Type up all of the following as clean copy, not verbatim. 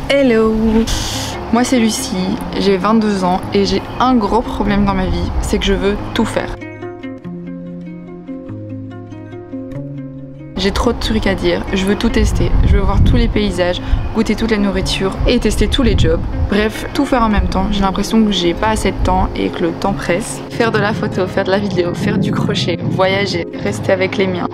Hello! Moi c'est Lucie, j'ai 22 ans et j'ai un gros problème dans ma vie, c'est que je veux tout faire. J'ai trop de trucs à dire, je veux tout tester, je veux voir tous les paysages, goûter toute la nourriture et tester tous les jobs. Bref, tout faire en même temps. J'ai l'impression que j'ai pas assez de temps et que le temps presse. Faire de la photo, faire de la vidéo, faire du crochet, voyager, rester avec les miens,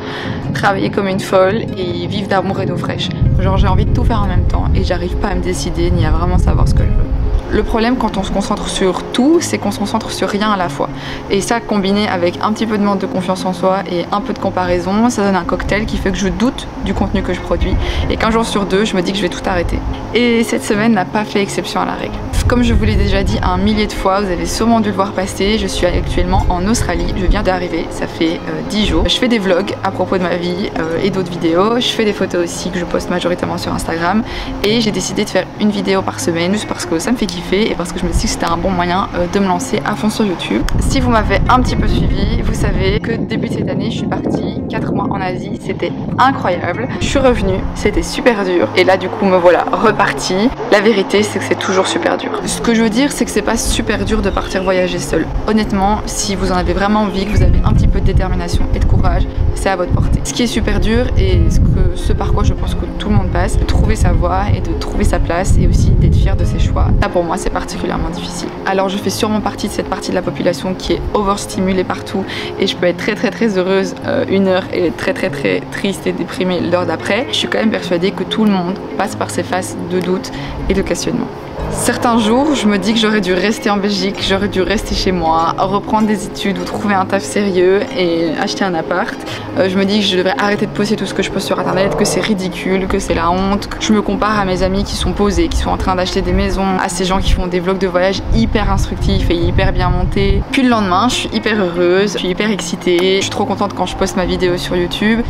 travailler comme une folle et vivre d'amour et d'eau fraîche. Genre j'ai envie de tout faire en même temps et j'arrive pas à me décider ni à vraiment savoir ce que je veux. Le problème quand on se concentre sur tout, c'est qu'on se concentre sur rien à la fois. Et ça, combiné avec un petit peu de manque de confiance en soi et un peu de comparaison, ça donne un cocktail qui fait que je doute du contenu que je produis et qu'un jour sur deux, je me dis que je vais tout arrêter. Et cette semaine n'a pas fait exception à la règle. Comme je vous l'ai déjà dit un millier de fois, vous avez sûrement dû le voir passer, je suis actuellement en Australie, je viens d'arriver, ça fait 10 jours. Je fais des vlogs à propos de ma vie et d'autres vidéos, je fais des photos aussi que je poste majoritairement sur Instagram et j'ai décidé de faire une vidéo par semaine juste parce que ça me fait kiffer et parce que je me suis dit que c'était un bon moyen de me lancer à fond sur YouTube. Si vous m'avez un petit peu suivi, vous savez que début de cette année, je suis partie 4 mois en Asie, c'était incroyable. Je suis revenue, c'était super dur et là du coup me voilà repartie. La vérité c'est que c'est toujours super dur. Ce que je veux dire c'est que c'est pas super dur de partir voyager seul. Honnêtement, si vous en avez vraiment envie, que vous avez un petit peu de détermination et de courage, c'est à votre portée. Ce qui est super dur et ce par quoi je pense que tout le monde passe, de trouver sa voie et de trouver sa place et aussi d'être fier de ses choix. Là pour moi c'est particulièrement difficile. Alors je fais sûrement partie de cette partie de la population qui est overstimulée partout et je peux être très heureuse une heure et très triste et déprimée l'heure d'après. Je suis quand même persuadée que tout le monde passe par ces phases de doute et de questionnement. Certains jours, je me dis que j'aurais dû rester en Belgique, j'aurais dû rester chez moi, reprendre des études ou trouver un taf sérieux et acheter un appart. Je me dis que je devrais arrêter de poster tout ce que je poste sur internet, que c'est ridicule, que c'est la honte. Je me compare à mes amis qui sont posés, qui sont en train d'acheter des maisons, à ces gens qui font des vlogs de voyage hyper instructifs et hyper bien montés. Puis le lendemain, je suis hyper heureuse, je suis hyper excitée, je suis trop contente quand je poste ma vidéo sur YouTube.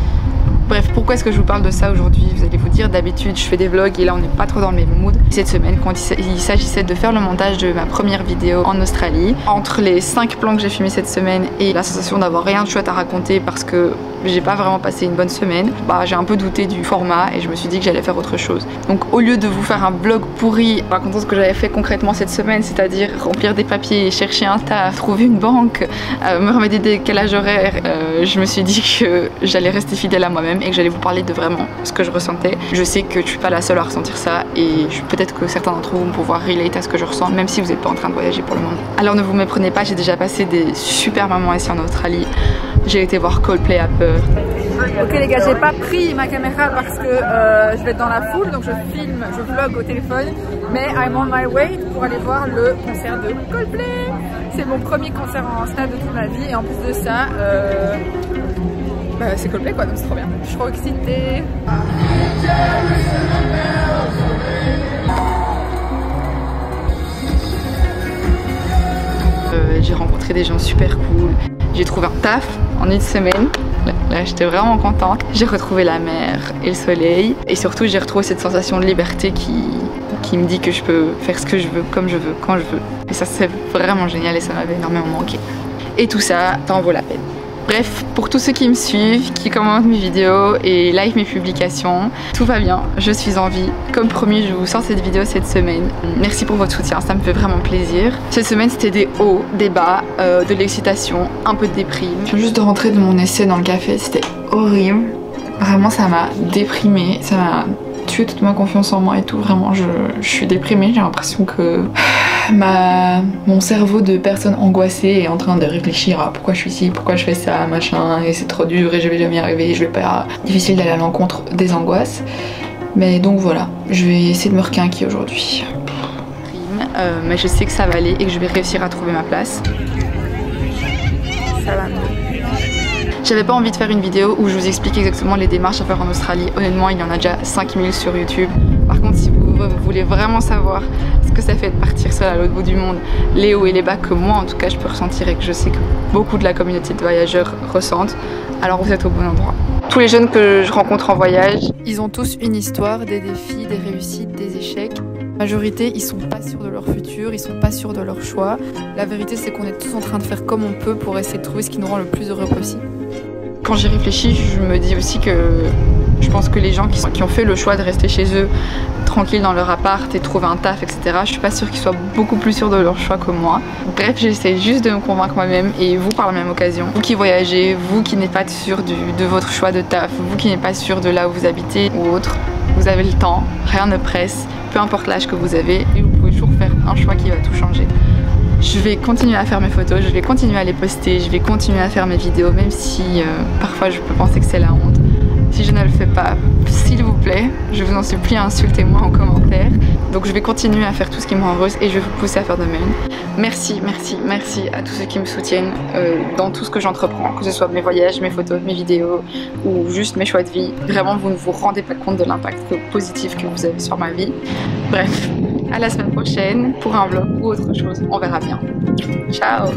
Bref, pourquoi est-ce que je vous parle de ça aujourd'hui? Vous allez vous dire, d'habitude je fais des vlogs et là on n'est pas trop dans le même mood. Cette semaine, quand il s'agissait de faire le montage de ma première vidéo en Australie, entre les 5 plans que j'ai filmés cette semaine et la sensation d'avoir rien de chouette à raconter parce que j'ai pas vraiment passé une bonne semaine, j'ai un peu douté du format et je me suis dit que j'allais faire autre chose. Donc au lieu de vous faire un vlog pourri racontant ce que j'avais fait concrètement cette semaine, c'est-à-dire remplir des papiers, chercher un taf, trouver une banque, me remettre des décalages horaires, je me suis dit que j'allais rester fidèle à moi-même et que j'allais vous parler de vraiment ce que je ressentais. Je sais que je suis pas la seule à ressentir ça et peut-être que certains d'entre vous vont pouvoir relate à ce que je ressens même si vous n'êtes pas en train de voyager pour le moment. Alors ne vous méprenez pas, j'ai déjà passé des super moments ici en Australie. J'ai été voir Coldplay à Perth. Ok les gars, j'ai pas pris ma caméra parce que je vais être dans la foule, donc je filme, je vlog au téléphone, mais I'm on my way pour aller voir le concert de Coldplay. C'est mon premier concert en stade de toute ma vie et en plus de ça, c'est Coldplay quoi, donc c'est trop bien. Je suis trop excitée. J'ai rencontré des gens super cool. J'ai trouvé un taf en une semaine. Là j'étais vraiment contente. J'ai retrouvé la mer et le soleil. Et surtout j'ai retrouvé cette sensation de liberté qui me dit que je peux faire ce que je veux, comme je veux, quand je veux. Et ça c'est vraiment génial et ça m'avait énormément manqué. Et tout ça, ça en vaut la peine. Bref, pour tous ceux qui me suivent, qui commentent mes vidéos et like mes publications, tout va bien, je suis en vie. Comme promis, je vous sors cette vidéo cette semaine. Merci pour votre soutien, ça me fait vraiment plaisir. Cette semaine, c'était des hauts, des bas, de l'excitation, un peu de déprime. Je viens juste de rentrer de mon essai dans le café, c'était horrible. Vraiment, ça m'a déprimée, ça m'a tué toute ma confiance en moi et tout. Vraiment, je suis déprimée, j'ai l'impression que mon cerveau de personne angoissée est en train de réfléchir à pourquoi je suis ici, pourquoi je fais ça, machin, et c'est trop dur et je vais jamais y arriver, je vais pas... Difficile d'aller à l'encontre des angoisses. Mais donc voilà, je vais essayer de me requinquer aujourd'hui. Mais je sais que ça va aller et que je vais réussir à trouver ma place. Ça va mieux. J'avais pas envie de faire une vidéo où je vous explique exactement les démarches à faire en Australie. Honnêtement, il y en a déjà 5000 sur YouTube. Par contre, si vous voulez vraiment savoir ce que ça fait de partir seul à l'autre bout du monde, les hauts et les bas que moi en tout cas je peux ressentir et que je sais que beaucoup de la communauté de voyageurs ressentent, alors vous êtes au bon endroit. Tous les jeunes que je rencontre en voyage, ils ont tous une histoire, des défis, des réussites, des échecs. La majorité, ils sont pas sûrs de leur futur, ils sont pas sûrs de leur choix. La vérité, c'est qu'on est tous en train de faire comme on peut pour essayer de trouver ce qui nous rend le plus heureux possible. Quand j'y réfléchis, je me dis aussi que Je pense que les gens qui ont fait le choix de rester chez eux tranquilles dans leur appart et trouver un taf, etc., je suis pas sûre qu'ils soient beaucoup plus sûrs de leur choix que moi. Bref, j'essaie juste de me convaincre moi-même et vous par la même occasion. Vous qui voyagez, vous qui n'êtes pas sûr de votre choix de taf, vous qui n'êtes pas sûr de là où vous habitez ou autre, vous avez le temps, rien ne presse, peu importe l'âge que vous avez et vous pouvez toujours faire un choix qui va tout changer. Je vais continuer à faire mes photos, je vais continuer à les poster, je vais continuer à faire mes vidéos, même si parfois je peux penser que c'est la honte. Si je ne le fais pas, s'il vous plaît, je vous en supplie, insultez-moi en commentaire. Donc je vais continuer à faire tout ce qui me rend heureuse et je vais vous pousser à faire de même. Merci, merci, merci à tous ceux qui me soutiennent dans tout ce que j'entreprends, que ce soit mes voyages, mes photos, mes vidéos ou juste mes choix de vie. Vraiment, vous ne vous rendez pas compte de l'impact positif que vous avez sur ma vie. Bref, à la semaine prochaine pour un vlog ou autre chose, on verra bien. Ciao!